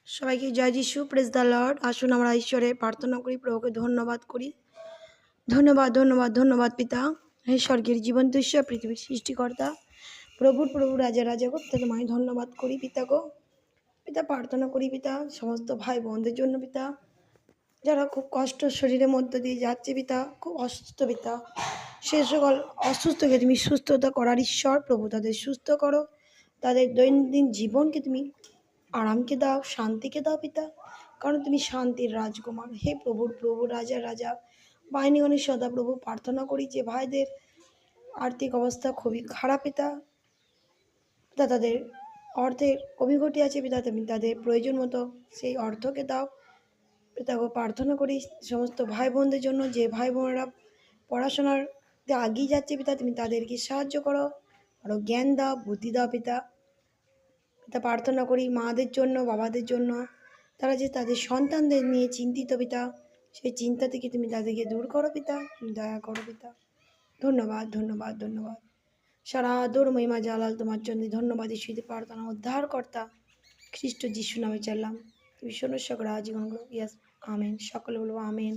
সবাইকে জয় যিশু, praise the Lord. আসুন আমরা ঈশ্বরে প্রার্থনা করি, প্রভুকে ধন্যবাদ করি। ধন্যবাদ ধন্যবাদ ধন্যবাদ পিতা, হে স্বর্গের জীবন্ত ঈশ্বর, পৃথিবীর সৃষ্টিকর্তা, প্রভুর প্রভু, রাজা রাজা গো, পিতা তোমায় ধন্যবাদ করি পিতা গো। পিতা প্রার্থনা করি পিতা সমস্ত ভাই বোনদের জন্য পিতা, যারা খুব কষ্ট শরীরের মধ্য দিয়ে যাচ্ছে পিতা, খুব অসুস্থ পিতা, সে সকল অসুস্থকে তুমি সুস্থতা করার ঈশ্বর প্রভু, তাদের সুস্থ করো, তাদের দৈনন্দিন জীবনকে তুমি আরামকে দাও, শান্তিকে দাও পিতা, কারণ তুমি শান্তির রাজকুমার। হে প্রভুর প্রভু, রাজা রাজা, বাহিনীগণের সদা প্রভু, প্রার্থনা করি যে ভাইদের আর্থিক অবস্থা খুবই খারাপ পিতা, তাদের অর্থের অভিঘটি আছে পিতা, তুমি তাদের প্রয়োজন মতো সেই অর্থকে দাও পিতাকে। প্রার্থনা করি সমস্ত ভাই বোনদের জন্য, যে ভাই বোনেরা পড়াশোনার এগিয়ে যাচ্ছে পিতা, তুমি তাদেরকে সাহায্য করো, আরও জ্ঞান দাও, বুদ্ধি দাও পিতা। পিতা প্রার্থনা করি মাদের জন্য, বাবাদের জন্য, তারা যে তাদের সন্তানদের নিয়ে চিন্তিত পিতা, সেই চিন্তা থেকে তুমি তাদেরকে দূর করো পিতা, তুমি দয়া করো পিতা। ধন্যবাদ ধন্যবাদ ধন্যবাদ, সারা আদর মহিমা জালাল তোমার জন্য। ধন্যবাদ ঈশ্বর, প্রার্থনা উদ্ধারকর্তা খ্রিস্ট যিশু নামে চাইলাম, তুমি শোনো সকল জীবনগুলো। ইয়াস, আমেন। সকলে বলবো আমেন।